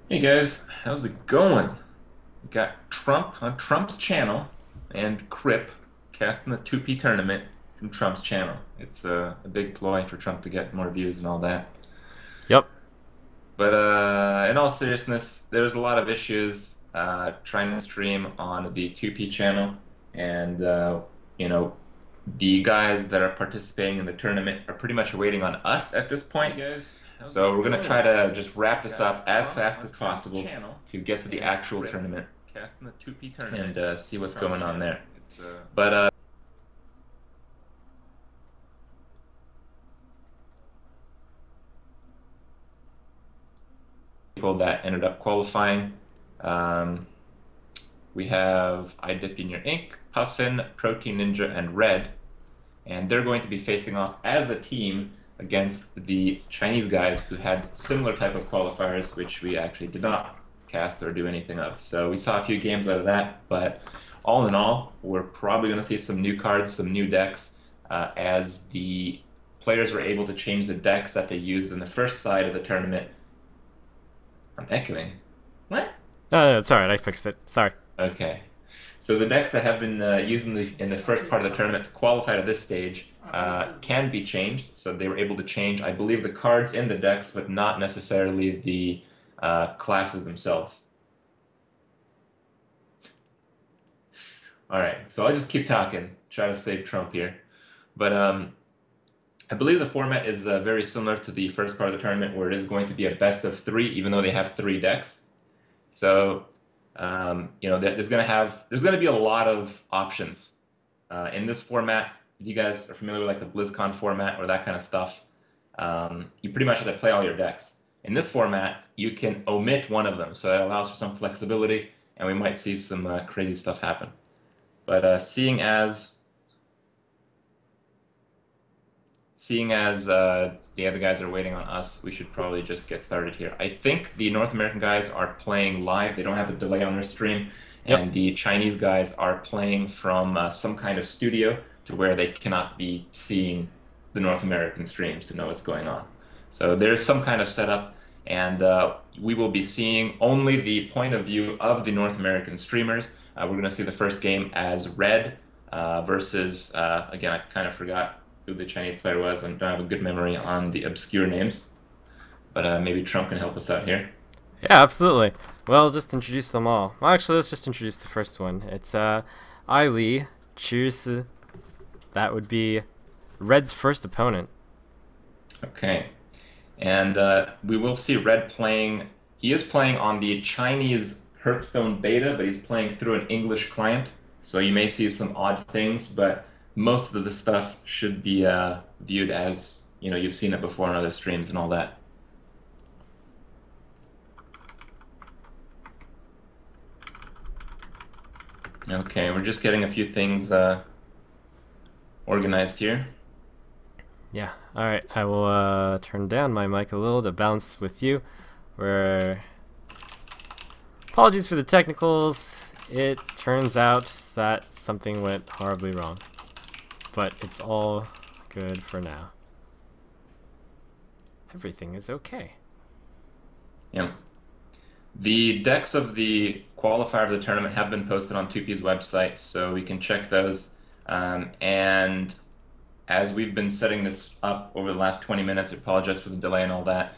Hey guys, how's it going? We got Trump on Trump's channel and Crip casting the 2P tournament from Trump's channel. It's a big ploy for Trump to get more views and all that. Yep. But in all seriousness, there's a lot of issues trying to stream on the 2P channel, and you know, the guys that are participating in the tournament are pretty much waiting on us at this point. Hey guys, how's So it we're gonna try going? to just wrap We this got up as Trump fast on as Trump's possible channel to get to the and actual Crip tournament casting the 2P tournament and see from what's Trump's going on channel. there. It's But people that ended up qualifying, um, we have I Dip in Your Ink, Puffin, Protein Ninja, and ReD, and they're going to be facing off as a team against the Chinese guys who had similar type of qualifiers, which we actually did not cast or do anything of. So we saw a few games out of that, but all in all, we're probably going to see some new cards, some new decks, as the players were able to change the decks that they used in the first side of the tournament. I'm echoing. What? no, it's all right. I fixed it. Sorry. Okay. So the decks that have been used in the first part of the tournament to qualify to this stage can be changed. So they were able to change, I believe, the cards in the decks, but not necessarily the classes themselves. All right. So I'll just keep talking, try to save Trump here. But I believe the format is very similar to the first part of the tournament, where it is going to be a best of three, even though they have three decks. So, there's going to be a lot of options in this format. If you guys are familiar with like the BlizzCon format or that kind of stuff, you pretty much have to play all your decks. In this format, you can omit one of them, so that allows for some flexibility, and we might see some crazy stuff happen. But seeing as the other guys are waiting on us, we should probably just get started here. I think the North American guys are playing live. They don't have a delay on their stream. Yep. And the Chinese guys are playing from some kind of studio to where they cannot be seeing the North American streams to know what's going on. So there's some kind of setup, and we will be seeing only the point of view of the North American streamers. We're going to see the first game as ReD versus, again, I kind of forgot who the Chinese player was and don't have a good memory on the obscure names. But maybe Trump can help us out here. Yeah, absolutely. Well, just introduce them all. Well, actually, let's just introduce the first one. It's Aiลี That would be ReD's first opponent. Okay. And we will see ReD playing. He is playing on the Chinese Hearthstone beta, but he's playing through an English client. So you may see some odd things, but most of the stuff should be viewed as, you've seen it before on other streams and all that. Okay, we're just getting a few things organized here. Yeah. All right. I will turn down my mic a little to bounce with you. Where apologies for the technicals. It turns out that something went horribly wrong, but it's all good for now. Everything is okay. Yeah. The decks of the qualifier of the tournament have been posted on 2P's website, so we can check those. And as we've been setting this up over the last 20 minutes, I apologize for the delay and all that.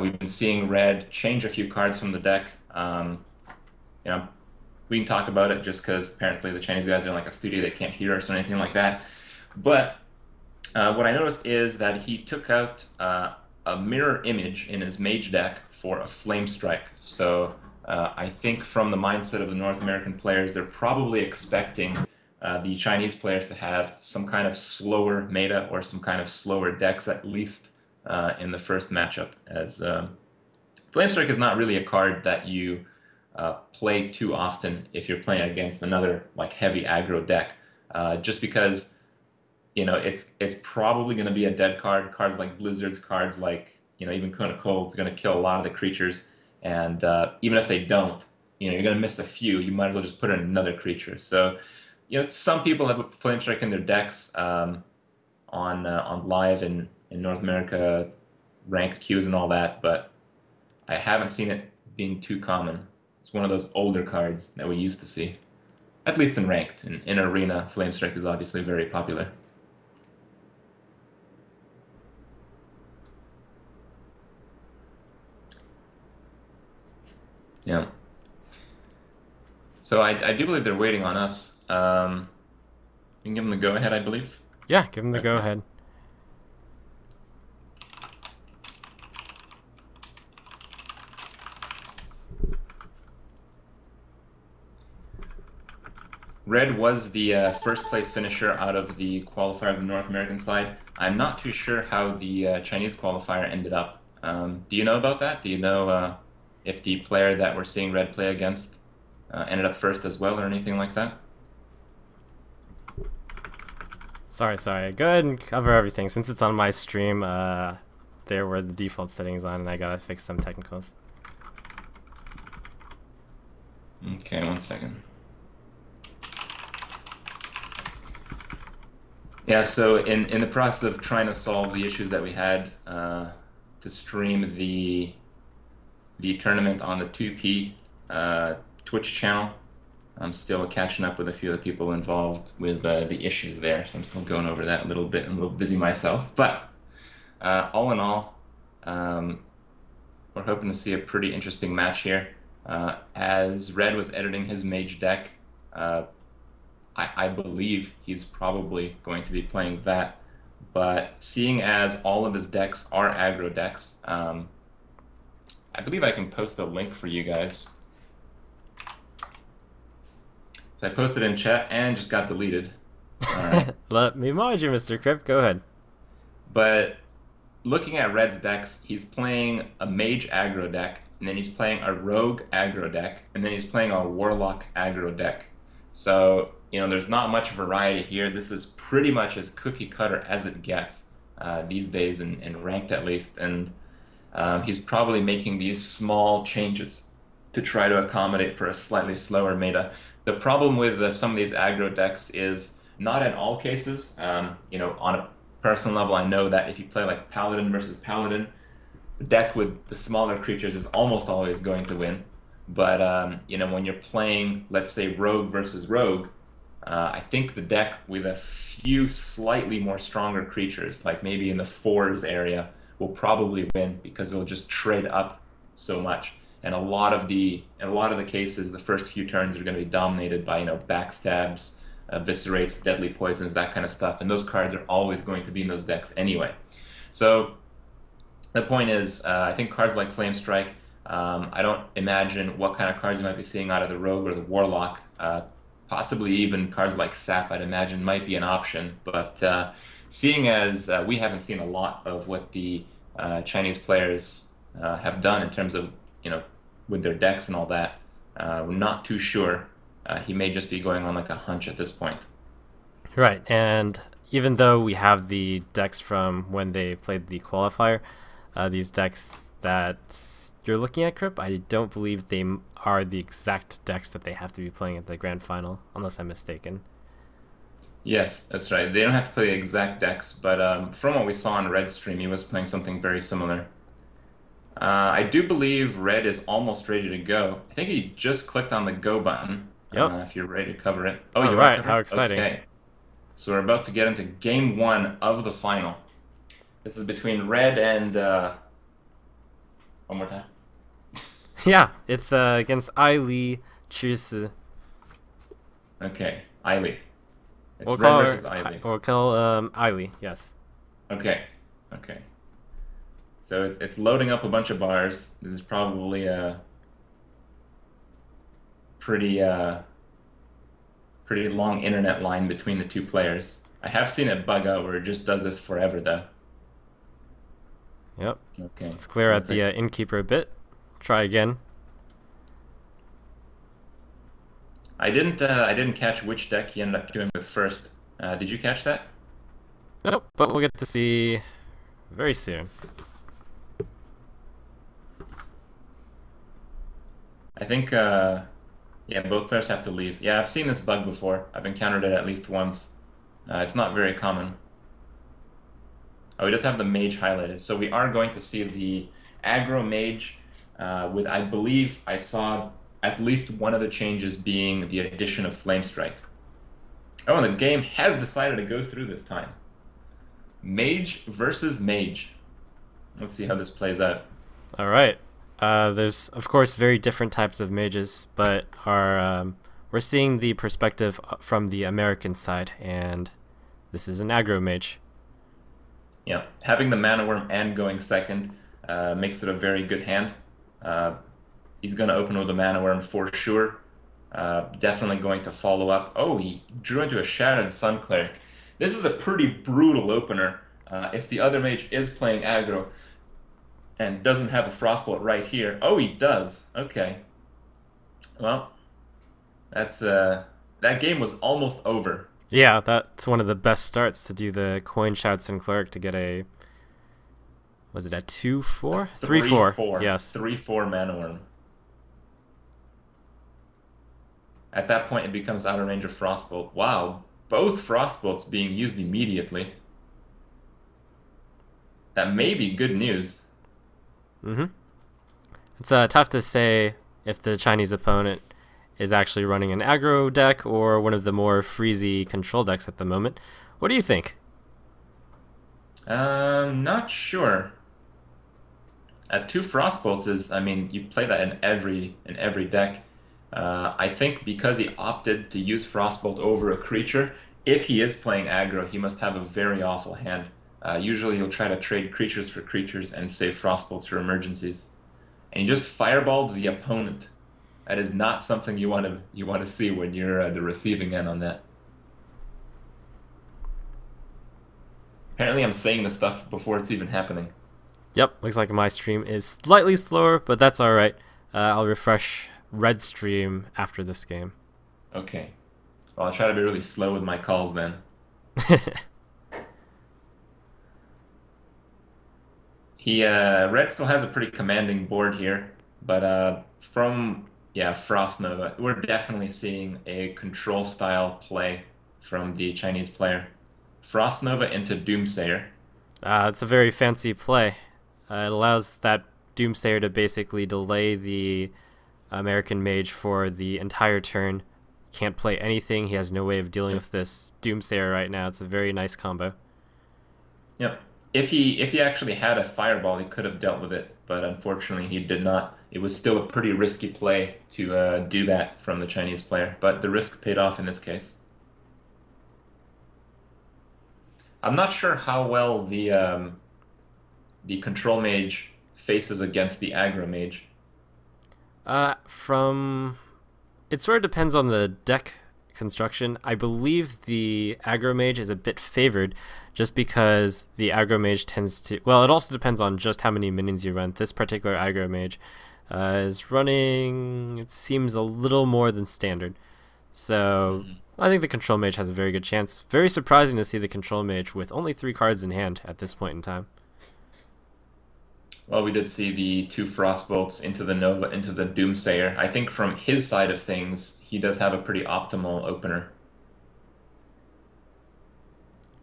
We've been seeing ReD change a few cards from the deck. You know, we can talk about it just because apparently the Chinese guys are in like a studio, they can't hear us or anything like that. But what I noticed is that he took out a mirror image in his mage deck for a flame strike. So I think from the mindset of the North American players, they're probably expecting the Chinese players to have some kind of slower meta or some kind of slower decks at least in the first matchup. As flame strike is not really a card that you play too often if you're playing against another like heavy aggro deck, just because it's probably going to be a dead card. Cards like Blizzard's, cards like, even Kona Cold's going to kill a lot of the creatures. And even if they don't, you're going to miss a few. You might as well just put in another creature. So, some people have put Flame Strike in their decks on live in North America ranked queues and all that, but I haven't seen it being too common. It's one of those older cards that we used to see, at least in ranked. In arena, Flamestrike is obviously very popular. Yeah. So I do believe they're waiting on us. You can give them the go-ahead, I believe. Yeah, give them the go-ahead. ReD was the first place finisher out of the qualifier of the North American side. I'm not too sure how the Chinese qualifier ended up. Do you know about that? Do you know if the player that we're seeing ReD play against ended up first as well or anything like that? Sorry. Go ahead and cover everything. Since it's on my stream, there were the default settings on, and I gotta fix some technicals. Okay, 1 second. Yeah, so in the process of trying to solve the issues that we had to stream the tournament on the 2P Twitch channel, I'm still catching up with a few of the people involved with the issues there, so I'm still going over that a little bit. I'm a little busy myself, but all in all, we're hoping to see a pretty interesting match here. As ReD was editing his mage deck, I believe he's probably going to be playing that, but seeing as all of his decks are aggro decks, I believe I can post a link for you guys. So I posted in chat and just got deleted. Let me mod you, Mr. Crip. Go ahead. But looking at ReD's decks, he's playing a mage aggro deck, and then he's playing a rogue aggro deck, and then he's playing a warlock aggro deck. So, you know, there's not much variety here. This is pretty much as cookie cutter as it gets these days, in ranked at least. And he's probably making these small changes to try to accommodate for a slightly slower meta. The problem with some of these aggro decks is not in all cases. You know, on a personal level, I know that if you play like Paladin versus Paladin, the deck with the smaller creatures is almost always going to win. But, you know, when you're playing, let's say, Rogue versus Rogue, I think the deck with a few slightly more stronger creatures, like maybe in the 4s area, will probably win because it'll just trade up so much. And in a lot of the cases, the first few turns are going to be dominated by, you know, backstabs, eviscerates, deadly poisons, that kind of stuff. And those cards are always going to be in those decks anyway. So the point is, I think cards like Flamestrike, I don't imagine what kind of cards you might be seeing out of the Rogue or the Warlock. Possibly even cards like Sap, I'd imagine, might be an option. But seeing as we haven't seen a lot of what the Chinese players have done in terms of, you know, with their decks and all that, we're not too sure. He may just be going on like a hunch at this point. Right, and even though we have the decks from when they played the qualifier, these decks that you're looking at, Crip, I don't believe they are the exact decks that they have to be playing at the grand final, unless I'm mistaken. Yes, that's right. They don't have to play the exact decks, but from what we saw on ReD's stream, he was playing something very similar. I do believe ReD is almost ready to go. I think he just clicked on the go button. Yep. If you're ready to cover it. Oh, you're right. How exciting. Okay. So we're about to get into game 1 of the final. This is between ReD and... one more time. Yeah, it's against Ai Cici. Okay, Ai. It's We'll ReD call versus her, Ai. we'll call Ai, yes. Okay, okay. So it's loading up a bunch of bars. There's probably a pretty long internet line between the two players. I have seen it bug out where it just does this forever, though. Yep. Okay. Let's clear out the innkeeper a bit. Try again. I didn't catch which deck he ended up queuing with first. Did you catch that? Nope, but we'll get to see very soon. I think, yeah, both players have to leave. Yeah, I've seen this bug before. I've encountered it at least once. It's not very common. Oh, he does have the mage highlighted. So we are going to see the aggro mage with, I believe I saw at least one of the changes being the addition of Flame Strike. Oh, and the game has decided to go through this time. Mage versus Mage. Let's see how this plays out. All right. There's, of course, very different types of mages, but we're seeing the perspective from the American side, and this is an aggro mage. Yeah, having the Mana Worm and going second makes it a very good hand. He's going to open with the Mana Worm for sure. Definitely going to follow up. Oh, he drew into a Shattered Sun Cleric. This is a pretty brutal opener. If the other mage is playing aggro and doesn't have a Frostbolt right here. Oh, he does. Okay. Well, that's that game was almost over. Yeah, that's one of the best starts to do the Coin Shouts and Cleric to get a... Was it a 2-4? 3-4. Yes. 3-4 Mana Worm. At that point, it becomes out of range of Frostbolt. Wow, both Frostbolts being used immediately. That may be good news. Mm-hmm. It's tough to say if the Chinese opponent is actually running an aggro deck or one of the more freezy control decks at the moment. What do you think? Not sure. At 2 Frostbolts is, I mean, you play that in every deck. I think because he opted to use Frostbolt over a creature, if he is playing aggro, he must have a very awful hand. Usually you'll try to trade creatures for creatures and save Frostbolts for emergencies. And you just fireballed the opponent. That is not something you want to see when you're the receiving end on that. Apparently I'm saying this stuff before it's even happening. Yep, looks like my stream is slightly slower, but that's alright. I'll refresh ReD stream after this game. Okay. Well, I'll try to be really slow with my calls then. ReD still has a pretty commanding board here, but from Frost Nova, we're definitely seeing a control style play from the Chinese player. Frost Nova into Doomsayer. It's a very fancy play. It allows that Doomsayer to basically delay the American Mage for the entire turn. Can't play anything. He has no way of dealing with this Doomsayer right now. It's a very nice combo. Yep. If he actually had a Fireball, he could have dealt with it, but unfortunately he did not. It was still a pretty risky play to do that from the Chinese player, but the risk paid off in this case. I'm not sure how well the Control Mage faces against the Aggro Mage. It sort of depends on the deck construction. I believe the Aggro Mage is a bit favored just because the Aggro Mage tends to... Well, it also depends on just how many minions you run. This particular Aggro Mage is running, it seems, a little more than standard. So I think the Control Mage has a very good chance. Very surprising to see the Control Mage with only 3 cards in hand at this point in time. Well, we did see the 2 Frostbolts into the Nova, into the Doomsayer. I think from his side of things, he does have a pretty optimal opener.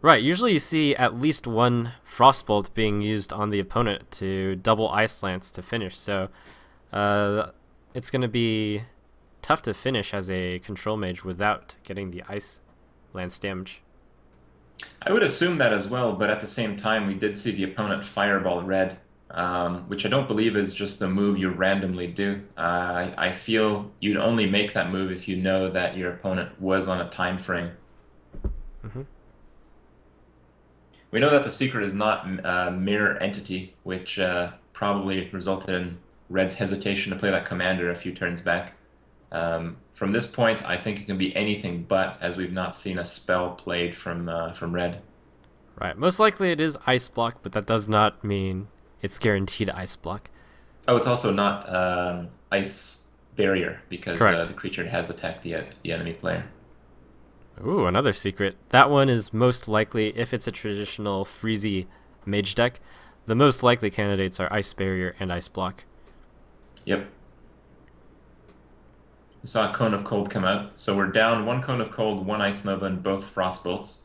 Right, usually you see at least 1 Frostbolt being used on the opponent to double Ice Lance to finish, so it's going to be tough to finish as a Control Mage without getting the Ice Lance damage. I would assume that as well, but at the same time, we did see the opponent Fireball ReD, which I don't believe is just a move you randomly do. I feel you'd only make that move if you know that your opponent was on a time frame. Mm-hmm. We know that the secret is not Mirror Entity, which probably resulted in ReD's hesitation to play that commander a few turns back. From this point, I think it can be anything but, as we've not seen a spell played from ReD. Right, most likely it is Ice Block, but that does not mean it's guaranteed Ice Block. Oh, it's also not Ice Barrier, because the creature has attacked the enemy player. Ooh, another secret. That one is most likely, if it's a traditional Freezy Mage deck, the most likely candidates are Ice Barrier and Ice Block. Yep. We saw a Cone of Cold come out, so we're down 1 Cone of Cold, 1 Ice Nova, and both Frostbolts.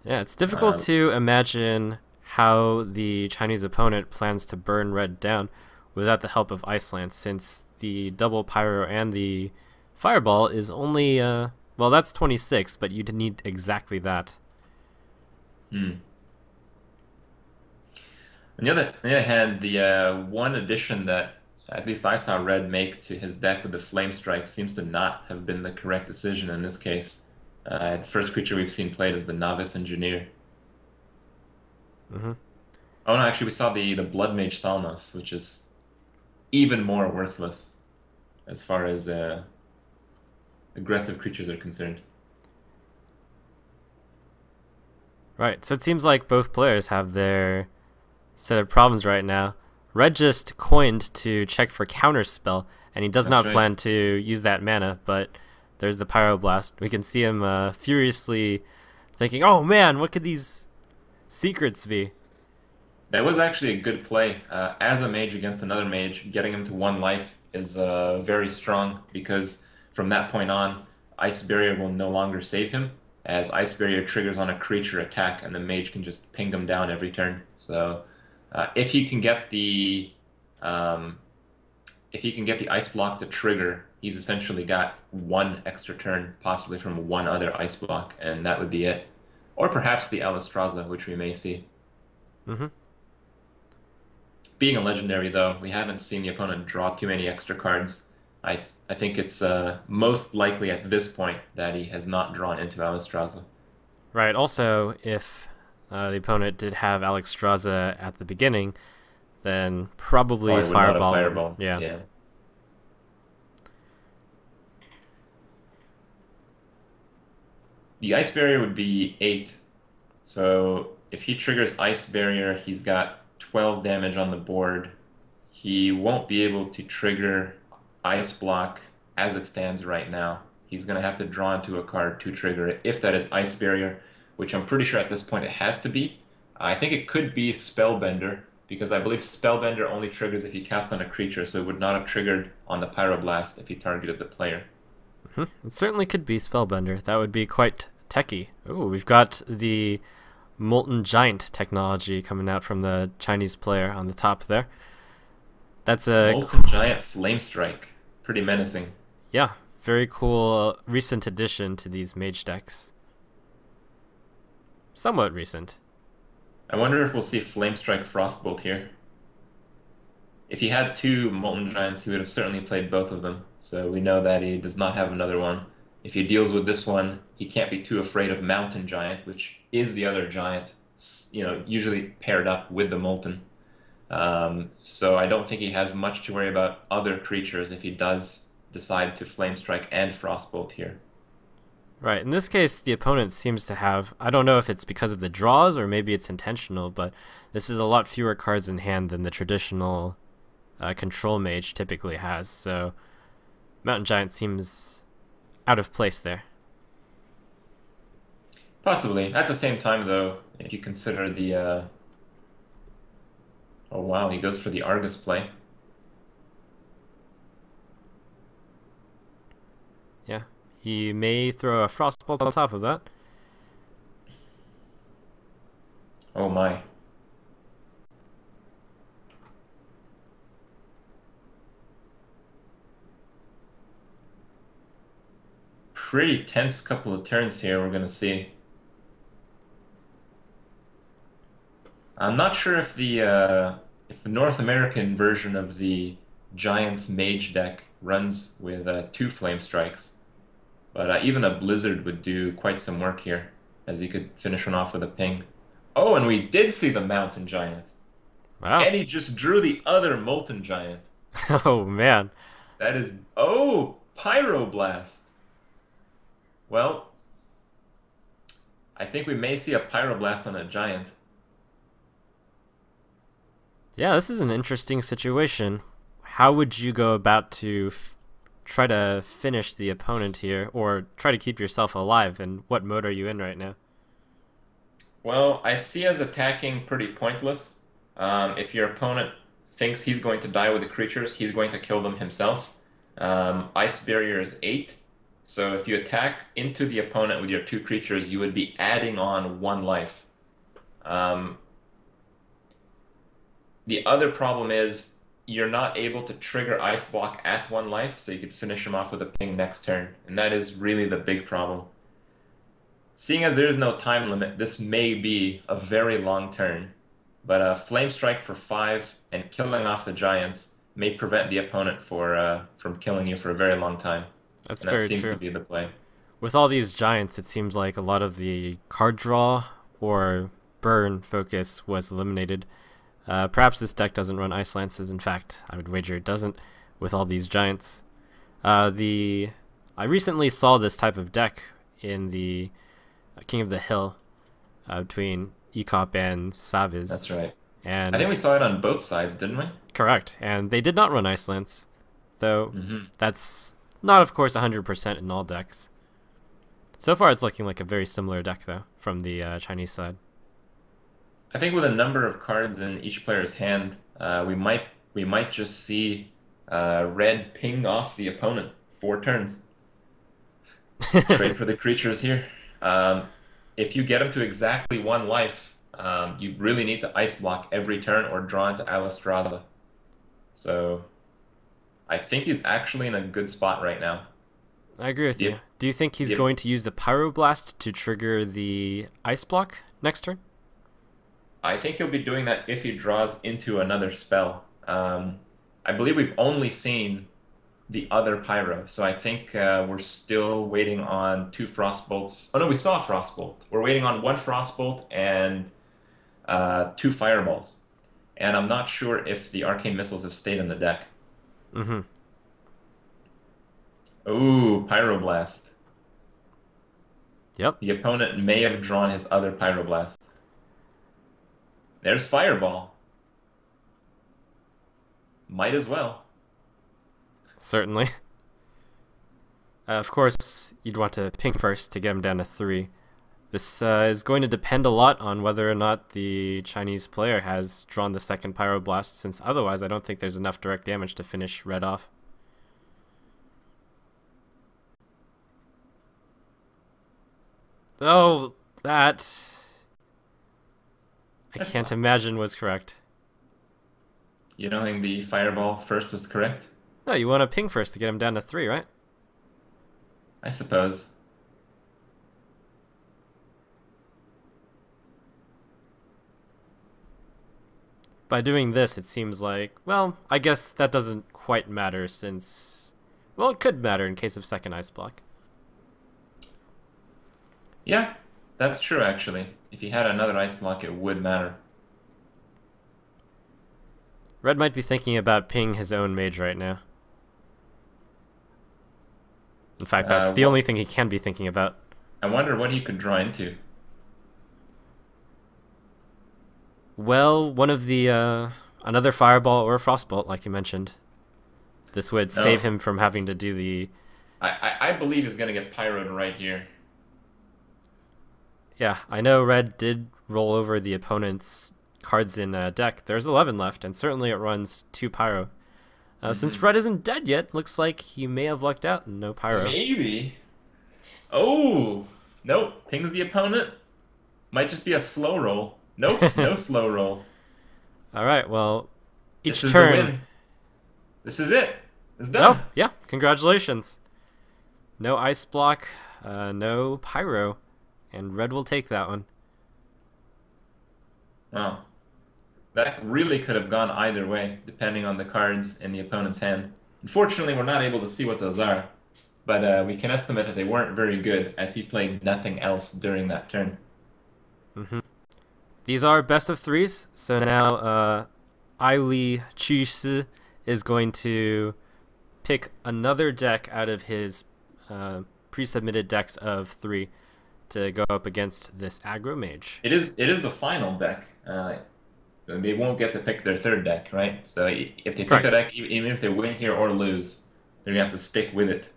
Yeah, it's difficult to imagine how the Chinese opponent plans to burn red down without the help of Ice Lance, since the double Pyro and the Fireball is only, well, that's 26, but you'd need exactly that. On the other hand, the one addition that at least I saw Red make to his deck with the Flame Strike seems to not have been the correct decision in this case. The first creature we've seen played is the Novice Engineer. Mm-hmm. Oh no, actually we saw the Blood Mage Thalmos, which is even more worthless as far as aggressive creatures are concerned. Right, so it seems like both players have their set of problems right now. Red just coined to check for Counterspell, and he does That's not right. plan to use that mana, but there's the Pyroblast. We can see him furiously thinking, oh man, what could these secrets be? That was actually a good play. As a mage against another mage, getting him to 1 life is very strong, because from that point on, Ice Barrier will no longer save him, as Ice Barrier triggers on a creature attack, and the mage can just ping him down every turn. So if he can get the ice block to trigger, he's essentially got 1 extra turn, possibly from 1 other ice block, and that would be it. Or perhaps the Alistraza, which we may see. Mm-hmm. Being a legendary, though, we haven't seen the opponent draw too many extra cards. I think it's most likely at this point that he has not drawn into Alistraza. Right, also, if the opponent did have Alexstrasza at the beginning, then probably Or Fireball. Fireball. Yeah. The Ice Barrier would be 8. So if he triggers Ice Barrier, he's got 12 damage on the board. He won't be able to trigger Ice Block as it stands right now. He's going to have to draw into a card to trigger it, if that is Ice Barrier, which I'm pretty sure at this point it has to be. I think it could be Spellbender, because I believe Spellbender only triggers if you cast on a creature, so it would not have triggered on the Pyroblast if he targeted the player. It certainly could be Spellbender. That would be quite techy. Ooh, we've got the Molten Giant technology coming out from the Chinese player on the top there. That's a Molten Giant Flame Strike. Pretty menacing. Yeah, very cool recent addition to these mage decks. Somewhat recent. I wonder if we'll see Flame Strike Frostbolt here. If he had 2 Molten Giants, he would have certainly played both of them. So we know that he does not have another one. If he deals with this one, he can't be too afraid of Mountain Giant, which is the other giant, usually paired up with the Molten. So I don't think he has much to worry about other creatures if he does decide to Flame Strike and Frostbolt here. Right, in this case, the opponent seems to have, I don't know if it's because of the draws or maybe it's intentional, but this is a lot fewer cards in hand than the traditional control mage typically has, so Mountain Giant seems out of place there. Possibly. At the same time, though, if you consider the... Oh wow, he goes for the Argus play. Yeah, he may throw a Frostbolt on top of that. Oh my. Pretty tense couple of turns here we're going to see. I'm not sure if the North American version of the Giants Mage deck runs with 2 Flame Strikes, but even a Blizzard would do quite some work here, as you could finish one off with a ping. Oh, and we did see the Mountain Giant. Wow. And he just drew the other Molten Giant. Oh, man. That is... Oh! Pyroblast! Well, I think we may see a Pyroblast on a Giant. Yeah, this is an interesting situation. How would you go about to try to finish the opponent here, or try to keep yourself alive, and what mode are you in right now? Well, I see as attacking pretty pointless. If your opponent thinks he's going to die with the creatures, he's going to kill them himself. Ice Barrier is 8, so if you attack into the opponent with your 2 creatures, you would be adding on 1 life. The other problem is you're not able to trigger Ice Block at 1 life, so you could finish him off with a ping next turn, and that is really the big problem. Seeing as there is no time limit, this may be a very long turn, but a Flame Strike for 5 and killing off the Giants may prevent the opponent from killing you for a very long time. That's And that very seems true. to be the play. With all these giants, it seems like a lot of the card draw or burn focus was eliminated. Perhaps this deck doesn't run Ice Lances. In fact, I would wager it doesn't with all these giants. I recently saw this type of deck in the King of the Hill between Ecop and Saviz. That's right. And I think we saw it on both sides, didn't we? correct. And they did not run Ice Lance, though Mm-hmm. that's not, of course, 100% in all decks. So far, it's looking like a very similar deck, though, from the Chinese side. I think with a number of cards in each player's hand, we might just see ReD ping off the opponent 4 turns. Trade for the creatures here. If you get him to exactly 1 life, you really need to Ice Block every turn or draw into Alistrada. So I think he's actually in a good spot right now. I agree with Yep. you. Do you think he's Yep. going to use the Pyroblast to trigger the Ice Block next turn? I think he'll be doing that if he draws into another spell. I believe we've only seen the other Pyro, so I think we're still waiting on 2 Frostbolts. Oh no, we saw a Frostbolt. We're waiting on 1 Frostbolt and 2 Fireballs. And I'm not sure if the Arcane Missiles have stayed in the deck. Mm-hmm. Ooh, Pyroblast. Yep. The opponent may have drawn his other Pyroblast. There's Fireball. Might as well. Certainly. Of course, you'd want to ping first to get him down to 3. This is going to depend a lot on whether or not the Chinese player has drawn the second Pyroblast, since otherwise I don't think there's enough direct damage to finish ReD off. Oh, that... I That's can't fine. imagine was correct. You don't think the Fireball first was correct? No, you want to ping first to get him down to 3, right? I suppose. By doing this, it seems like, well, I guess that doesn't quite matter since, well, it could matter in case of second Ice Block. Yeah, that's true actually. If he had another Ice Block, it would matter. ReD might be thinking about pinging his own mage right now. In fact, that's the only thing he can be thinking about. I wonder what he could draw into. Well, one of the, another Fireball or a Frostbolt, like you mentioned. This would save him from having to do the... I believe he's going to get Pyroed right here. Yeah, I know ReD did roll over the opponent's cards in deck. There's 11 left, and certainly it runs 2 Pyro. Since ReD isn't dead yet, looks like he may have lucked out and no Pyro. Maybe. Oh! Nope. Pings the opponent. Might just be a slow roll. Nope, no slow roll. Alright, well, each This is a turn... win. This is it. It's done. Oh, yeah, congratulations. No Ice Block, no Pyro, and ReD will take that one. Wow. That really could have gone either way, depending on the cards in the opponent's hand. Unfortunately, we're not able to see what those are, but we can estimate that they weren't very good, as he played nothing else during that turn. Mm-hmm. These are best of 3s, so now Ai Chi is going to pick another deck out of his pre-submitted decks of 3 to go up against this aggro mage. It is the final deck. They won't get to pick their 3rd deck, right? So if they pick a deck, even if they win here or lose, they're going to have to stick with it.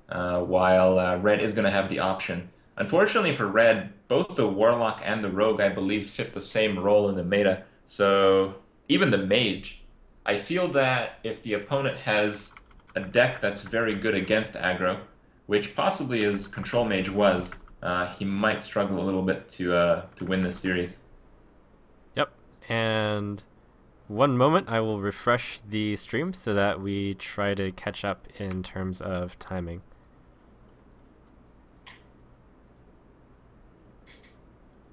While ReD is going to have the option. Unfortunately for ReD, both the Warlock and the Rogue, I believe, fit the same role in the meta. So even the Mage, I feel that if the opponent has a deck that's very good against aggro, which possibly his Control Mage was, he might struggle a little bit to win this series. Yep, and one moment. I will refresh the stream so that we try to catch up in terms of timing.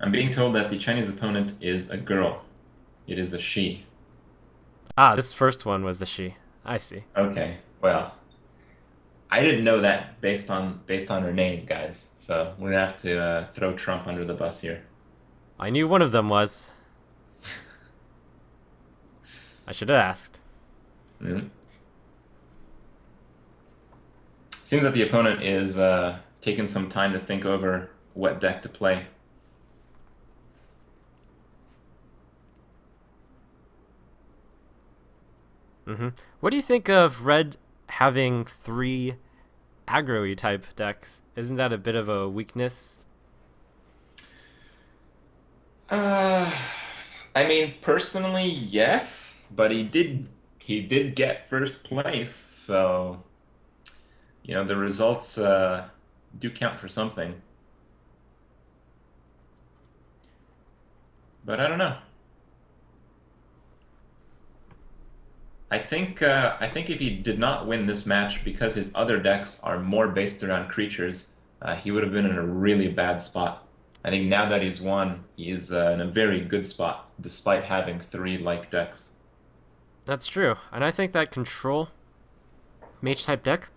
I'm being told that the Chinese opponent is a girl. It is a she. Ah, this first one was the she. I see. Okay, well, I didn't know that based on her name, guys. So we're gonna have to throw Trump under the bus here. I knew one of them was. I should have asked. Mm-hmm. Seems that the opponent is taking some time to think over what deck to play. What do you think of ReD having 3 aggro-y type decks? Isn't that a bit of a weakness? I mean, personally, yes, but he did get first place, so you know the results do count for something. But I don't know. I think if he did not win this match because his other decks are more based around creatures, he would have been in a really bad spot. I think now that he's won, he is in a very good spot, despite having 3 like decks. That's true, and I think that control mage type deck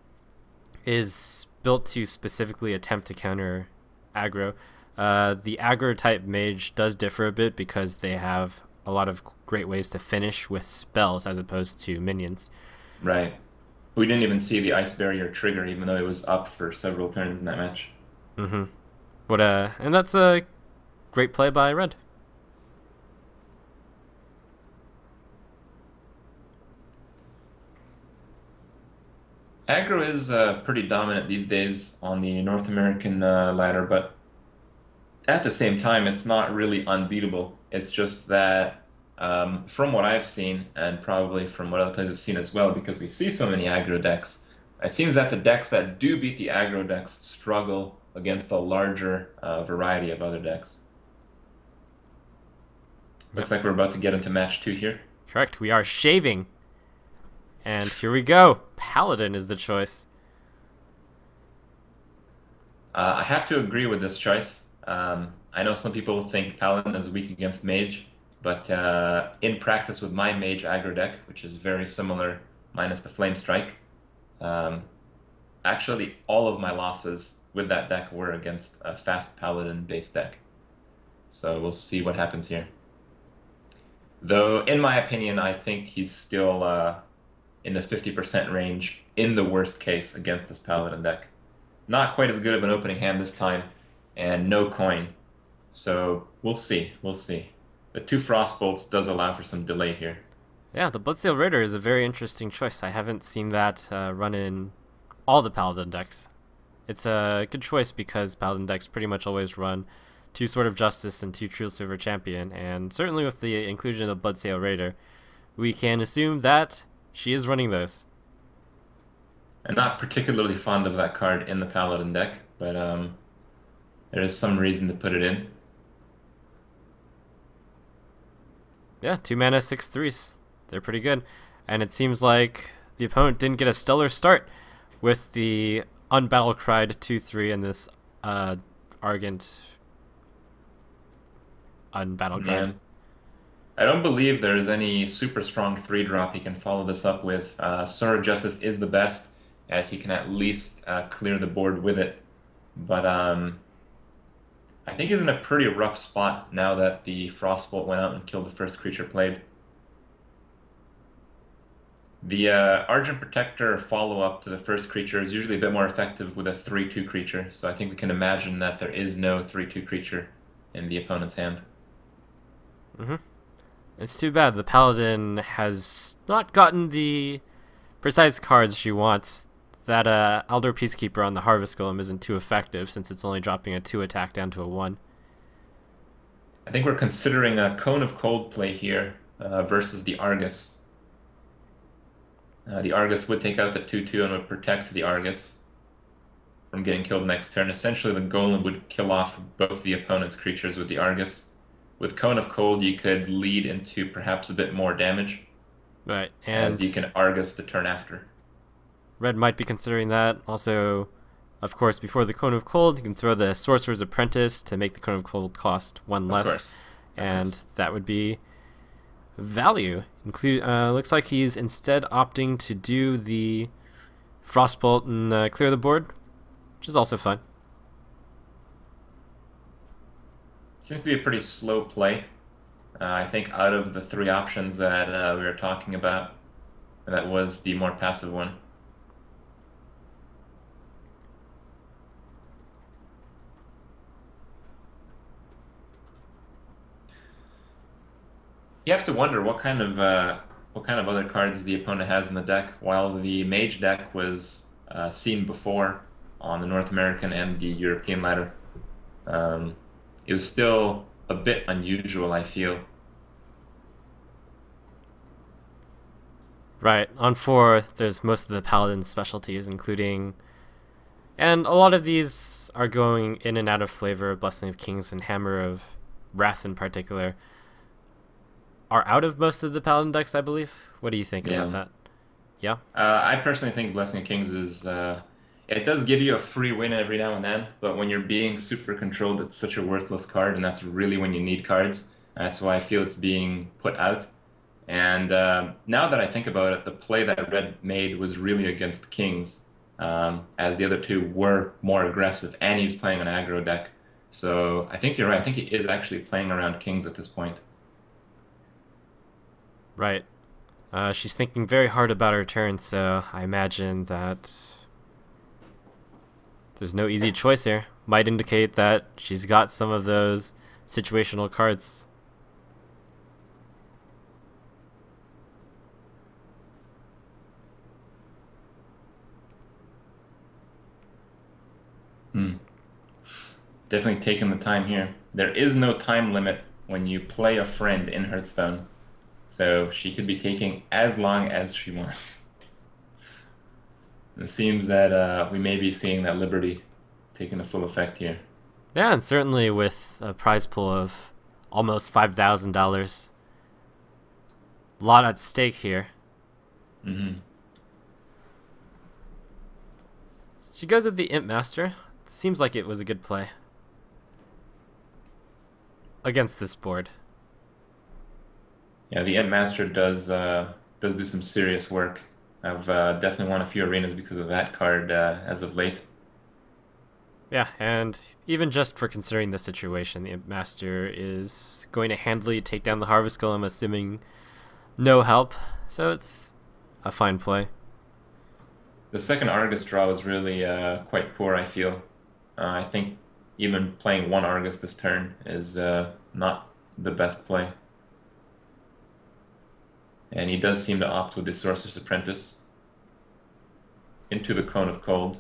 is built to specifically attempt to counter aggro. The aggro type mage does differ a bit because they have a lot of great ways to finish with spells as opposed to minions. Right. We didn't even see the ice barrier trigger, even though it was up for several turns in that match. And that's a great play by ReD. Aggro is pretty dominant these days on the North American ladder, but at the same time, it's not really unbeatable. It's just that from what I've seen, and probably from what other players have seen as well, because we see so many aggro decks, it seems that the decks that do beat the aggro decks struggle against a larger variety of other decks. Looks like we're about to get into match 2 here. Correct, we are shaving. And here we go. Paladin is the choice. I have to agree with this choice. I know some people think Paladin is weak against Mage, but in practice with my Mage aggro deck, which is very similar, minus the Flame Strike, actually all of my losses with that deck were against a fast Paladin-based deck. So we'll see what happens here. Though, in my opinion, I think he's still in the 50% range in the worst case against this Paladin deck. Not quite as good of an opening hand this time, and no coin. So we'll see, we'll see. The 2 Frostbolts does allow for some delay here. Yeah, the Bloodsteel Raider is a very interesting choice. I haven't seen that run in all the Paladin decks. It's a good choice because Paladin decks pretty much always run 2 Sword of Justice and 2 True Silver Champion, and certainly with the inclusion of Bloodsteel Raider, we can assume that she is running those. I'm not particularly fond of that card in the Paladin deck, but there is some reason to put it in. Yeah, 2 mana, 6/3s. They're pretty good. And it seems like the opponent didn't get a stellar start with the unbattlecried 2/3 and this Argent unbattlecried. Yeah. I don't believe there is any super strong 3-drop he can follow this up with. Sword of Justice is the best, as he can at least clear the board with it. But I think he's in a pretty rough spot now that the Frostbolt went out and killed the first creature played. The Argent Protector follow-up to the first creature is usually a bit more effective with a 3/2 creature, so I think we can imagine that there is no 3/2 creature in the opponent's hand. It's too bad the Paladin has not gotten the precise cards she wants. That Elder Peacekeeper on the Harvest Golem isn't too effective since it's only dropping a 2 attack down to a 1. I think we're considering a Cone of Cold play here versus the Argus. The Argus would take out the 2/2 and would protect the Argus from getting killed next turn. Essentially, the Golem would kill off both the opponent's creatures with the Argus. with Cone of Cold, you could lead into perhaps a bit more damage, Right, as and you can Argus the turn after. red might be considering that. Also, of course, before the Cone of Cold, you can throw the Sorcerer's Apprentice to make the Cone of Cold cost one Of less, course. and that would be value. Looks like he's instead opting to do the Frostbolt and clear the board, which is also fine. Seems to be a pretty slow play. I think out of the three options that we were talking about, that was the more passive one. You have to wonder what kind of other cards the opponent has in the deck. While the Mage deck was seen before on the North American and the European ladder, it was still a bit unusual, I feel. Right, on 4, there's most of the Paladin specialties, including... And a lot of these are going in and out of flavor. Blessing of Kings and Hammer of Wrath in particular are out of most of the Paladin decks, I believe. What do you think about that? Yeah? I personally think Blessing of Kings is... it does give you a free win every now and then, but when you're being super controlled, it's such a worthless card, and that's really when you need cards. That's why I feel it's being put out. And now that I think about it, the play that red made was really against Kings, as the other two were more aggressive, and he's playing an aggro deck. So I think you're right. I think he is actually playing around Kings at this point. Right. She's thinking very hard about her turn, so I imagine that there's no easy choice here. Might indicate that she's got some of those situational cards. Definitely taking the time here. There is no time limit when you play a friend in Hearthstone, so she could be taking as long as she wants. It seems that we may be seeing that liberty taking a full effect here. Yeah, and certainly with a prize pool of almost $5,000. A lot at stake here. She goes with the Imp Master. Seems like it was a good play against this board. Yeah, the Imp Master does do some serious work. I've definitely won a few arenas because of that card as of late. Yeah, and even just for considering the situation, the Imp Master is going to handily take down the Harvest Golem, assuming no help, so it's a fine play. The second Argus draw was really quite poor, I feel. I think even playing one Argus this turn is not the best play. And he does seem to opt with the Sorcerer's Apprentice into the Cone of Cold,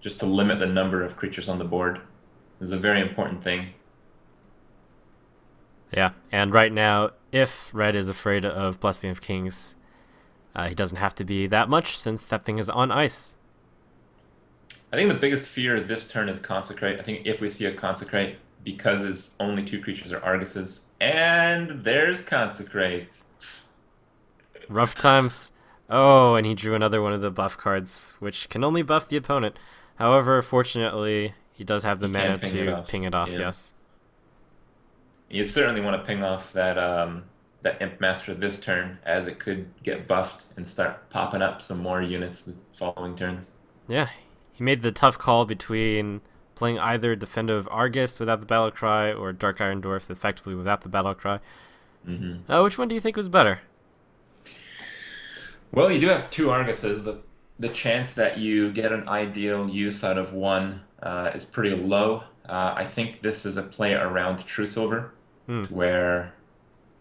just to limit the number of creatures on the board. This is a very important thing. Yeah, and right now, if red is afraid of Blessing of Kings, he doesn't have to be that much, since that thing is on ice. I think the biggest fear this turn is Consecrate. I think if we see a Consecrate, because his only two creatures are Arguses, and there's Consecrate. Rough times. Oh, and he drew another one of the buff cards, which can only buff the opponent. However, fortunately, he does have the mana to ping it off, yes. You certainly want to ping off that that Imp Master this turn, as it could get buffed and start popping up some more units the following turns. Yeah, he made the tough call between playing either Defender of Argus without the Battlecry or Dark Iron Dwarf effectively without the Battlecry. Which one do you think was better? Well, you do have two Arguses. The chance that you get an ideal use out of one is pretty low. I think this is a play around True Silver, where,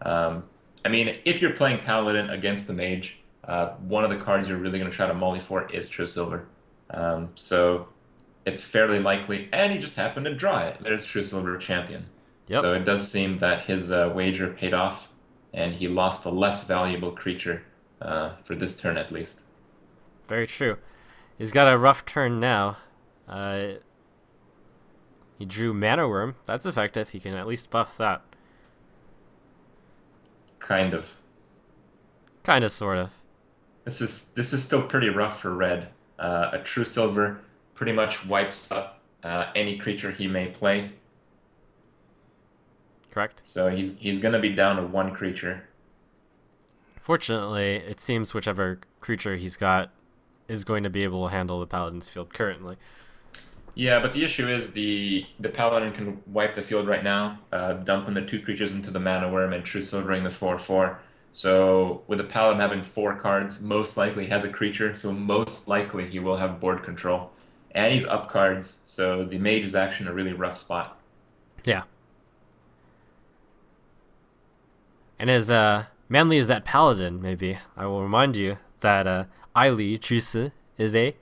I mean, if you're playing Paladin against the Mage, one of the cards you're really going to try to molly for is True Silver. So it's fairly likely, and he just happened to draw it. There's True Silver Champion. Yep. So it does seem that his wager paid off, and he lost a less valuable creature for this turn at least. Very true. He's got a rough turn now. He drew Mana Worm. That's effective. He can at least buff that. Kind of. Kind of, sort of. This is still pretty rough for red. A True Silver pretty much wipes up any creature he may play. Correct. So he's gonna be down to one creature. Fortunately, it seems whichever creature he's got is going to be able to handle the Paladin's field currently. Yeah, but the issue is the Paladin can wipe the field right now, dumping the 2 creatures into the Mana Worm and True Silvering the 4/4. So with the Paladin having 4 cards, most likely he has a creature, so most likely he will have board control. And he's up cards, so the Mage is actually in a really rough spot. Yeah. And as manly as that Paladin may be, I will remind you that Ailu Chuse is a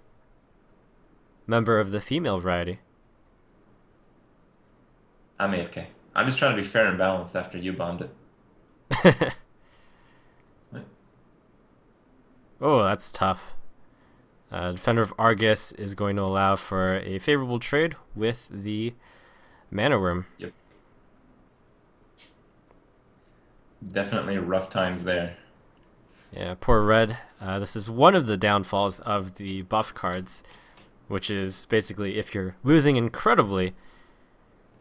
member of the female variety. I'm AFK. I'm just trying to be fair and balanced after you bombed it. Oh, that's tough. Defender of Argus is going to allow for a favorable trade with the Mana Worm. Yep. Definitely rough times there. Yeah, poor red. This is one of the downfalls of the buff cards, which is basically if you're losing incredibly,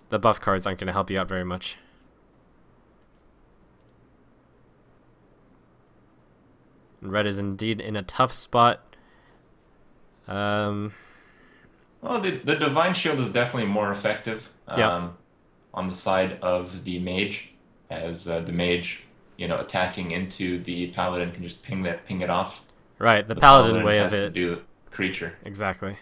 the buff cards aren't going to help you out very much. Red is indeed in a tough spot. Well, the Divine Shield is definitely more effective Yeah. on the side of the Mage, as the Mage, attacking into the Paladin can just ping it off. Right, the Paladin way has of to it. do creature. Exactly.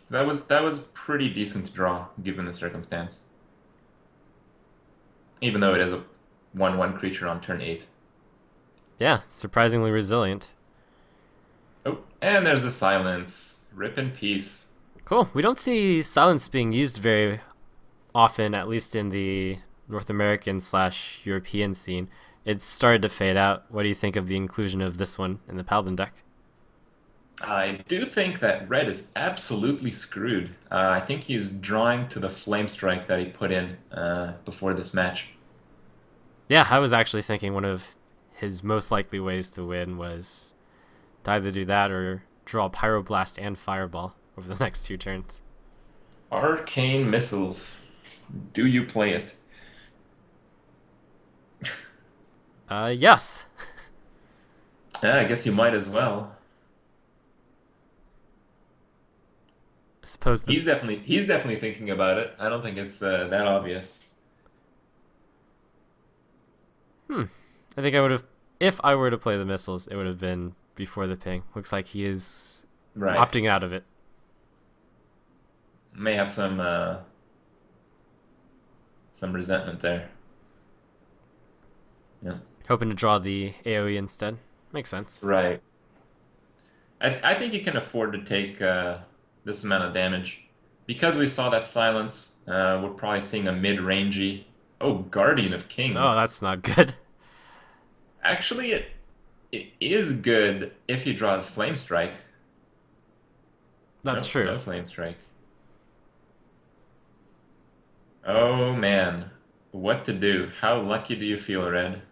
That was pretty decent draw given the circumstance. Even though it is a 1/1 creature on turn 8. Yeah, surprisingly resilient. Oh, and there's the silence. Rip in peace. Cool. We don't see silence being used very often, at least in the North American / European scene. It's started to fade out. What do you think of the inclusion of this one in the Paladin deck? I do think that red is absolutely screwed. I think he's drawing to the Flame Strike that he put in before this match. Yeah, I was actually thinking one of his most likely ways to win was to either do that or draw Pyroblast and Fireball over the next 2 turns. Arcane Missiles. Do you play it? Yes. Yeah, I guess you might as well. I suppose He's definitely thinking about it. I don't think it's that obvious. I think I would have, if I were to play the missiles, it would have been before the ping. Looks like he is Right. opting out of it. May have some resentment there. Yeah. Hoping to draw the AoE instead. Makes sense. Right. I think you can afford to take this amount of damage. Because we saw that silence, we're probably seeing a mid-rangey... Oh, Guardian of Kings. Oh, that's not good. Actually, it is good if he draws Flame Strike. That's Nope, true. No Flame Strike. Oh, man. What to do? How lucky do you feel, Red?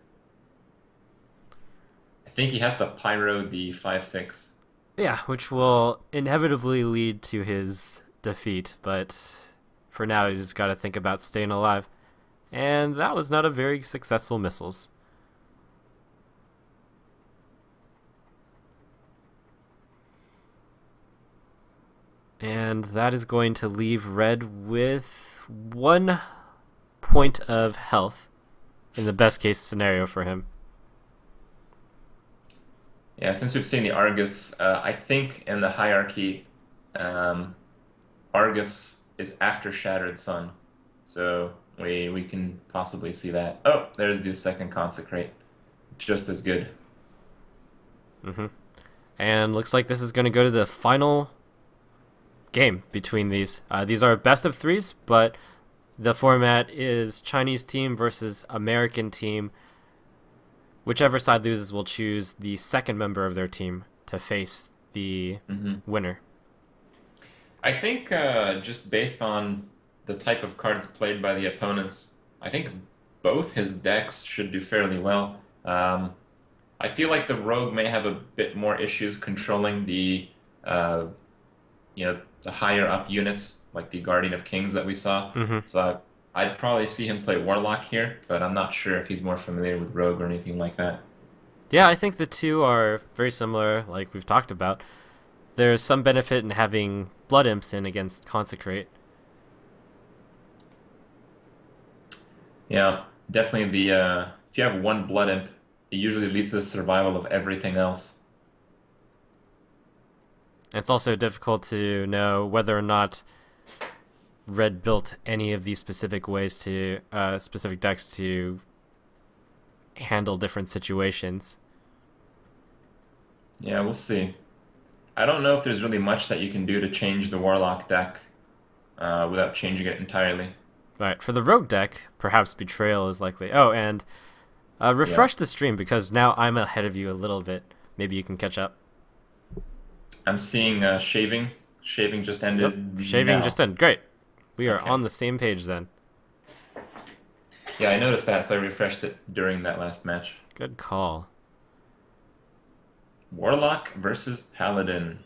I think he has to Pyro the 5/6. Yeah, which will inevitably lead to his defeat, but for now he's just got to think about staying alive. And that was not a very successful missiles. And that is going to leave red with 1 point of health in the best case scenario for him. Yeah, since we've seen the Argus, I think in the hierarchy, Argus is after Shattered Sun. So we can possibly see that. Oh, there's the second Consecrate. Just as good. And looks like this is going to go to the final game between these. These are best of 3s, but the format is Chinese team versus American team. Whichever side loses will choose the second member of their team to face the winner. I think just based on the type of cards played by the opponents, I think both his decks should do fairly well. I feel like the Rogue may have a bit more issues controlling the uh, the higher up units, like the Guardian of Kings that we saw. Hmm. So I'd probably see him play Warlock here, but I'm not sure if he's more familiar with Rogue or anything like that. Yeah, I think the two are very similar, like we've talked about. There's some benefit in having Blood Imps in against Consecrate. Yeah, definitely the if you have one Blood Imp, it usually leads to the survival of everything else. It's also difficult to know whether or not Red built any of these specific ways to specific decks to handle different situations. Yeah, we'll see. I don't know if there's really much that you can do to change the Warlock deck without changing it entirely. Right, for the Rogue deck, perhaps Betrayal is likely. Oh, and Yeah, refresh the stream because now I'm ahead of you a little bit. Maybe you can catch up. I'm seeing Shaving. Shaving just Yep, ended Shaving now. just ended. Great. We are Okay. on the same page then. Yeah, I noticed that, so I refreshed it during that last match. Good call. Warlock versus Paladin.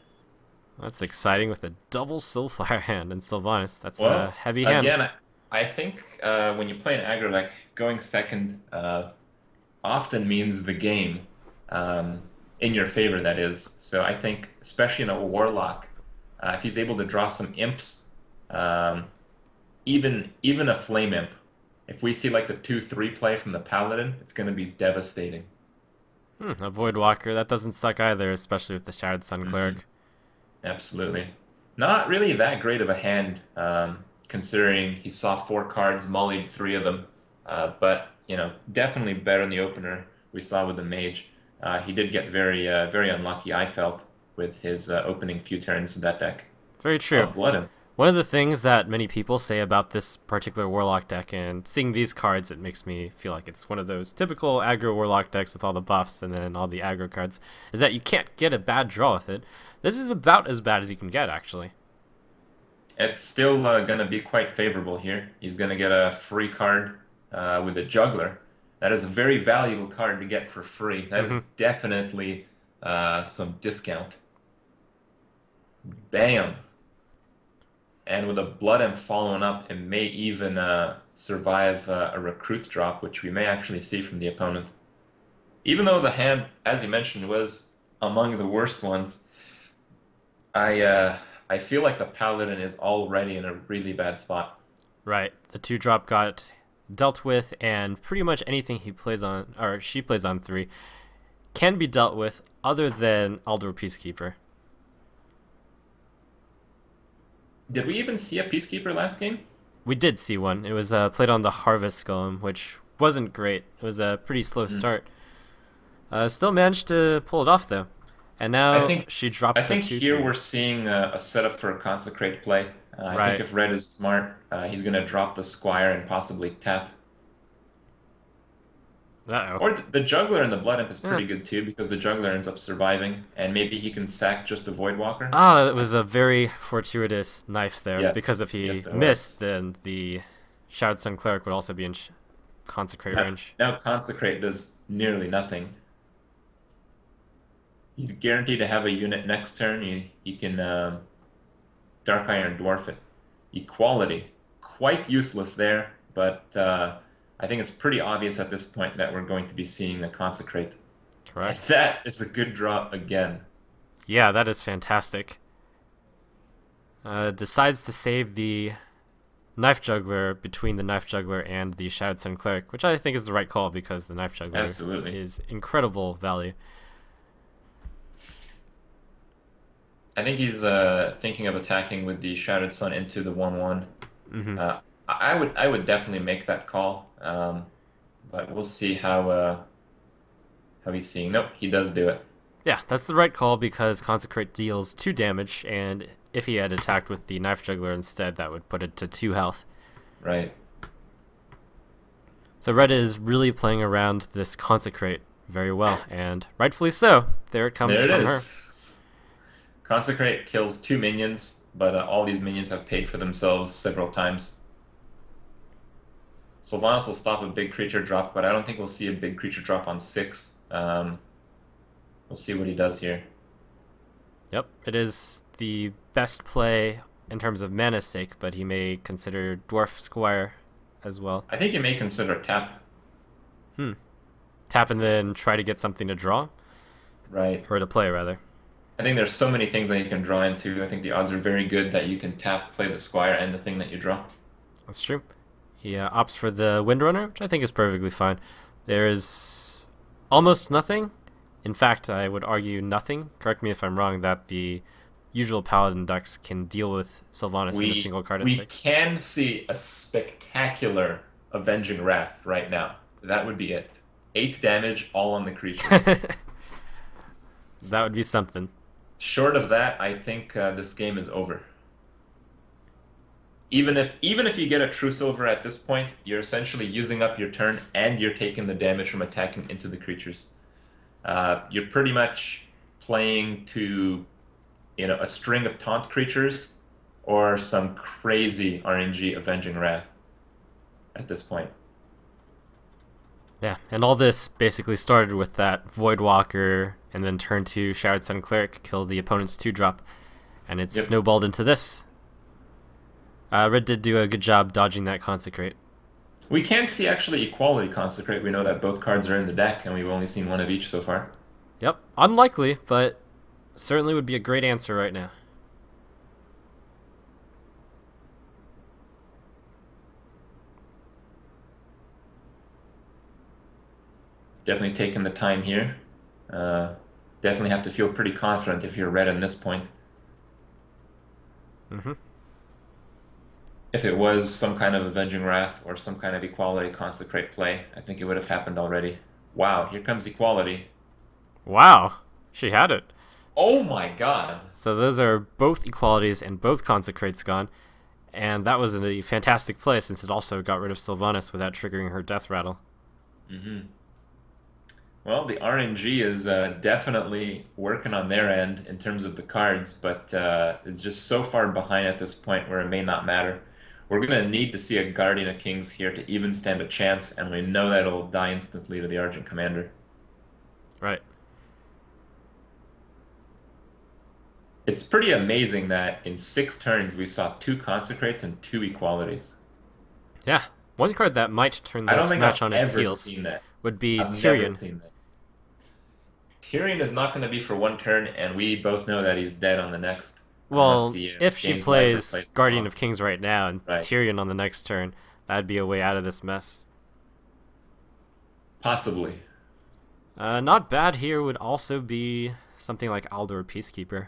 That's exciting with a double Soulfire hand and Sylvanas. That's a Well, heavy hand. again, I think when you play an aggro deck, going second often means the game in your favor, that is. So I think, especially in a Warlock, if he's able to draw some imps, um, even a Flame Imp, if we see like the 2/3 play from the Paladin, it's going to be devastating. A Voidwalker, that doesn't suck either, especially with the Shattered Sun Hmm. Cleric. Absolutely. Not really that great of a hand, considering he saw 4 cards, mullied 3 of them. But, definitely better than the opener we saw with the Mage. He did get very unlucky, I felt, with his opening few turns of that deck. Very Oh, true. Blood him. One of the things that many people say about this particular Warlock deck, and seeing these cards, it makes me feel like it's one of those typical aggro Warlock decks with all the buffs and then all the aggro cards, is that you can't get a bad draw with it. This is about as bad as you can get, actually. It's still going to be quite favorable here. He's going to get a free card with a Juggler. That is a very valuable card to get for free. That is Hmm. definitely some discount. Bam! And with a Blood Imp following up, it may even survive a Recruit drop, which we may actually see from the opponent. Even though the hand, as you mentioned, was among the worst ones, I feel like the Paladin is already in a really bad spot. Right. The 2-drop got dealt with, and pretty much anything he plays on, or she plays on 3, can be dealt with other than Aldor Peacekeeper. Did we even see a Peacekeeper last game? We did see one. It was played on the Harvest Golem, which wasn't great. It was a pretty slow start. Still managed to pull it off, though. And I now think she dropped I the think here 2/3. we're seeing a setup for a Consecrate play. I think Right. if Red is smart, he's going to drop the Squire and possibly tap. Uh-oh. Or the Juggler and the Blood Imp is Yeah. pretty good too, because the Juggler ends up surviving, and maybe he can sack just the Voidwalker. Ah, it was a very fortuitous knife there, Yes, because if he yes, it missed, was. then the Shroud Sun Cleric would also be in Consecrate Now, range. now Consecrate does nearly nothing. He's guaranteed to have a unit next turn. He can Dark Iron Dwarf it. Equality, quite useless there, but I think it's pretty obvious at this point that we're going to be seeing a Consecrate. And Correct. that is a good draw again. Yeah, that is fantastic. Decides to save the Knife Juggler between the Knife Juggler and the Shroud Sun Cleric, which I think is the right call because the Knife Juggler Absolutely. is incredible value. I think he's thinking of attacking with the Shattered Sun into the 1/1. Hmm. I would definitely make that call, but we'll see how he's seeing. Nope, he does do it. Yeah, that's the right call because Consecrate deals 2 damage, and if he had attacked with the Knife Juggler instead, that would put it to 2 health. Right. So Red is really playing around this Consecrate very well, and rightfully so. There it comes There it from her. is. Consecrate kills 2 minions, but all these minions have paid for themselves several times. Sylvanas will stop a big creature drop, but I don't think we'll see a big creature drop on 6. We'll see what he does here. Yep, it is the best play in terms of mana's sake, but he may consider Dwarf Squire as well. I think you may consider tap. Tap and then try to get something to draw? Right. Or to play, rather. I think there's so many things that you can draw into. I think the odds are very good that you can tap, play the Squire, and the thing that you draw. That's true. He opts for the Windrunner, which I think is perfectly fine. There is almost nothing. In fact, I would argue nothing. Correct me if I'm wrong, that the usual Paladin decks can deal with Sylvanas in a single card. We can see a spectacular Avenging Wrath right now. That would be it. 8 damage, all on the creature. That would be something. Short of that, I think this game is over. Even if you get a True Silver at this point, you're essentially using up your turn and you're taking the damage from attacking into the creatures. You're pretty much playing to, a string of taunt creatures or some crazy RNG Avenging Wrath at this point. Yeah, and all this basically started with that Voidwalker, and then turn 2 Showered Sun Cleric, kill the opponent's 2-drop, and it snowballed into this. ReD did do a good job dodging that Consecrate. We can see actually Equality Consecrate. We know that both cards are in the deck, and we've only seen one of each so far. Yep, unlikely, but certainly would be a great answer right now. Definitely taking the time here. Definitely have to feel pretty confident if you're ReD at this point. If it was some kind of Avenging Wrath or some kind of Equality Consecrate play, I think it would have happened already. Wow, here comes Equality. Wow, she had it. Oh my god. So those are both Equalities and both Consecrates gone, and that was a fantastic play since it also got rid of Sylvanas without triggering her death rattle. Well, the RNG is definitely working on their end in terms of the cards, but it's just so far behind at this point where it may not matter. We're going to need to see a Guardian of Kings here to even stand a chance, and we know that it'll die instantly to the Argent Commander. Right. It's pretty amazing that in 6 turns we saw 2 Consecrates and 2 Equalities. Yeah, one card that might turn this match on its heels would be Tyrion. Tyrion is not going to be for 1 turn, and we both know that he's dead on the next. Well, if she plays Guardian of Kings right now and Tyrion on the next turn, that'd be a way out of this mess. Possibly. Not bad here would also be something like Aldor Peacekeeper.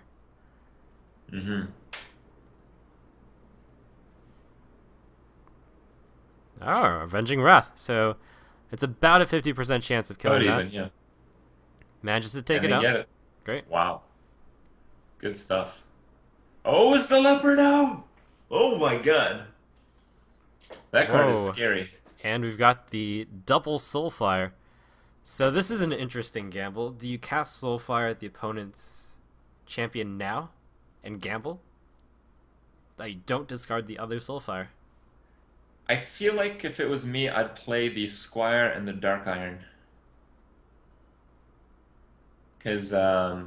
Oh, Avenging Wrath. So it's about a 50% chance of killing that. Yeah. Manages to take it out. Get it. Great. Wow. Good stuff. Oh, it's the Leopardo! Oh my god. That card is scary. And we've got the double Soulfire. So this is an interesting gamble. Do you cast Soulfire at the opponent's champion now and gamble that you don't discard the other Soulfire? I feel like if it was me, I'd play the Squire and the Dark Iron. Because, I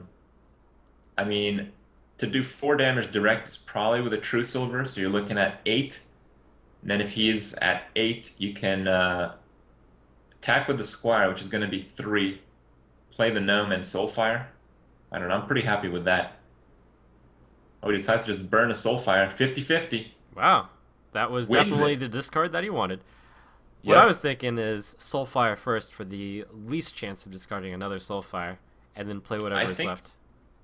mean, to do 4 damage direct is probably with a True Silver, so you're looking at 8. And then if he's at 8, you can attack with the Squire, which is going to be 3. Play the Gnome and Soulfire. I don't know, I'm pretty happy with that. Oh, he decides to just burn a Soulfire. 50-50. Wow. That was definitely the discard that he wanted. What I was thinking is Soulfire first for the least chance of discarding another Soulfire, and then play whatever's left.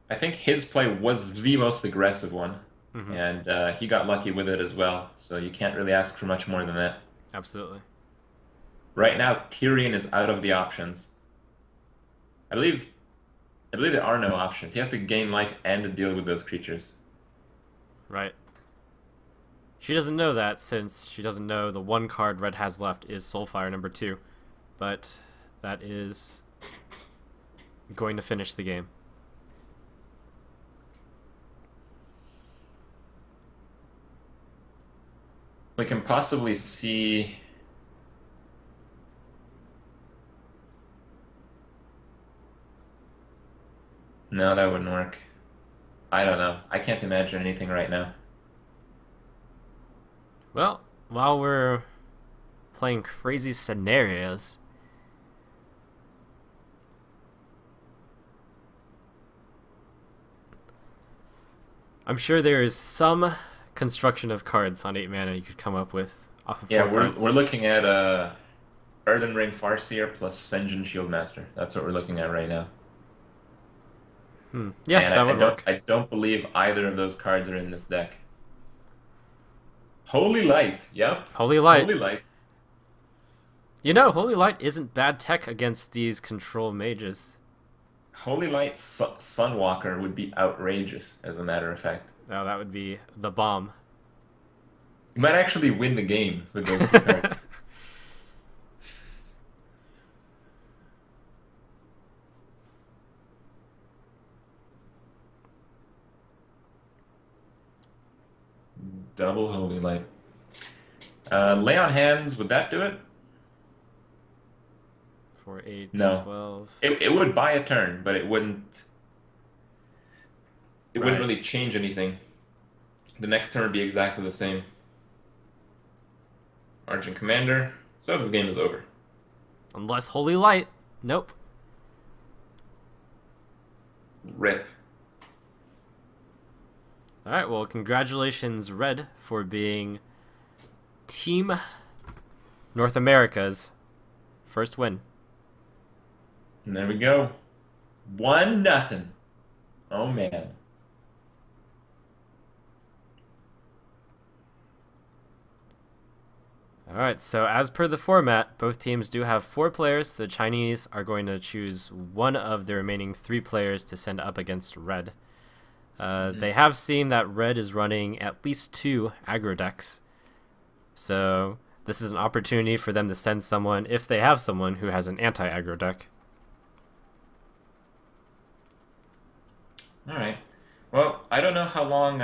I think his play was the most aggressive one, and he got lucky with it as well, so you can't really ask for much more than that. Absolutely. Right now, Tyrion is out of the options. I believe there are no options. He has to gain life and to deal with those creatures. Right. She doesn't know that, since she doesn't know the one card ReD has left is Soulfire number 2. But that is going to finish the game. We can possibly see. No, that wouldn't work. I don't know. I can't imagine anything right now. Well, while we're playing crazy scenarios, I'm sure there is some construction of cards on 8 mana you could come up with off of 4 Yeah, cards. we're looking at Earthen Ring Farseer plus Sen'jin Shieldmaster. That's what we're looking at right now. Yeah, And that would work. I don't believe either of those cards are in this deck. Holy Light. Yep. Holy Light. Holy Light. You know, Holy Light isn't bad tech against these control mages. Holy Light Sunwalker would be outrageous, as a matter of fact. Oh, that would be the bomb. You might actually win the game with those two cards. Double Holy Light. Lay on Hands, would that do it? 4, 8, No. 12. It would buy a turn, but it wouldn't. It wouldn't Right. really change anything. The next turn would be exactly the same. Argent Commander. So this game is over. Unless Holy Light. Nope. Rip. Alright, well, congratulations, ReD, for being Team North America's first win. And there we go. 1-0. Oh man. Alright, so as per the format, both teams do have 4 players. The Chinese are going to choose one of the remaining 3 players to send up against ReD. They have seen that ReD is running at least 2 aggro decks. So this is an opportunity for them to send someone, if they have someone, who has an anti-aggro deck. Alright. Well, I don't know how long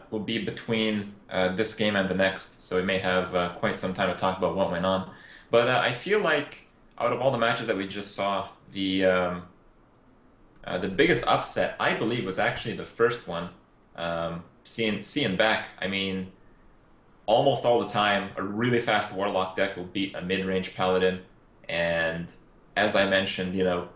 will be between this game and the next, so we may have quite some time to talk about what went on. But I feel like out of all the matches that we just saw, the biggest upset, I believe, was actually the first one. Seeing back, I mean, almost all the time, a really fast Warlock deck will beat a mid-range Paladin, and as I mentioned, you know,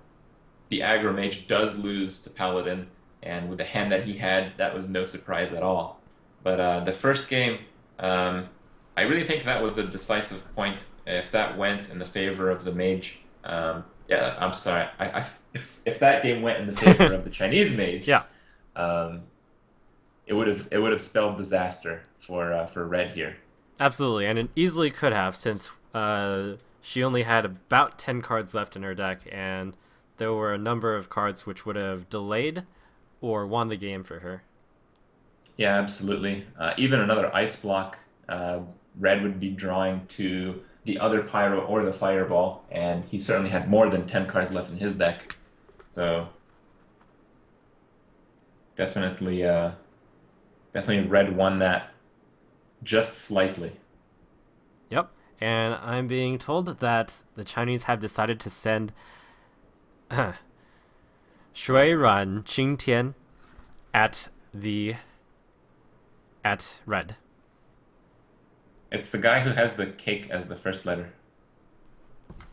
the aggro mage does lose to Paladin, and with the hand that he had, that was no surprise at all. But the first game, I really think that was the decisive point. If that went in the favor of the mage, yeah, I'm sorry. If that game went in the favor of the Chinese mage, Yeah. it would have spelled disaster for ReD here. Absolutely, and it easily could have, since she only had about 10 cards left in her deck, and there were a number of cards which would have delayed or won the game for her. Yeah, absolutely. Even another ice block, ReD would be drawing to the other Pyro or the Fireball, and he certainly had more than 10 cards left in his deck. So definitely, definitely ReD won that just slightly. Yep, and I'm being told that the Chinese have decided to send Shui Ran Qingtian at ReD. It's the guy who has the cake as the first letter.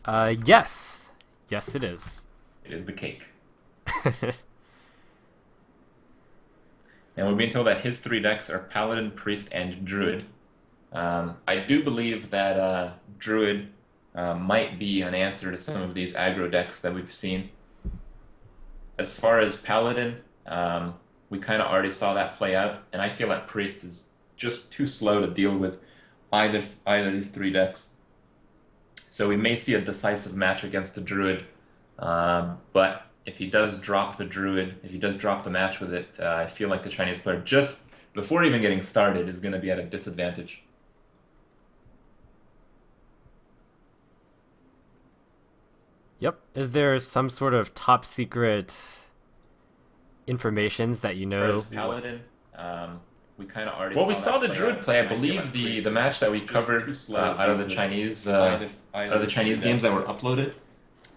Yes. Yes, it is. It is the cake. And we're being told that his 3 decks are Paladin, Priest, and Druid. I do believe that Druid might be an answer to some of these aggro decks that we've seen. As far as Paladin, we kind of already saw that play out, and I feel that Priest is just too slow to deal with either of these 3 decks. So we may see a decisive match against the Druid, but if he does drop the Druid, if he does drop the match with it, I feel like the Chinese player, just before even getting started, is going to be at a disadvantage. Yep. Is there some sort of top secret informations that you know? As Paladin, we kind of already. Well, we that saw the play Druid out, play. I and feel believe like the Priest the match that we just covered too slow out of the with Chinese either Chinese games that were uploaded.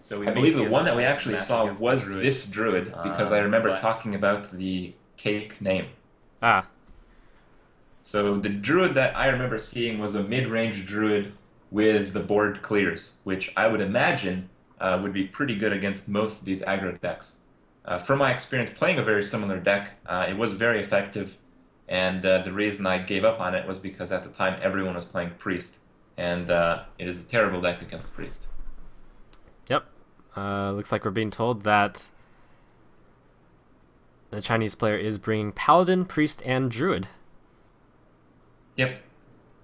So we I may believe see the a one that we decisive actually match saw against the was Druid. this Druid because I remember But- talking about the cake name. Ah, So the Druid that I remember seeing was a mid-range Druid with the board clears, which I would imagine would be pretty good against most of these aggro decks. From my experience playing a very similar deck, it was very effective, and the reason I gave up on it was because at the time everyone was playing Priest, and it is a terrible deck against Priest. yep. Looks like we're being told that the Chinese player is bringing Paladin, Priest, and Druid. Yep.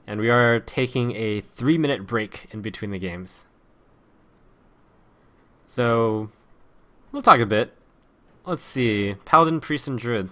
And we are taking a 3-minute break in between the games. So, we'll talk a bit. Let's see. Paladin, Priest, and Druid.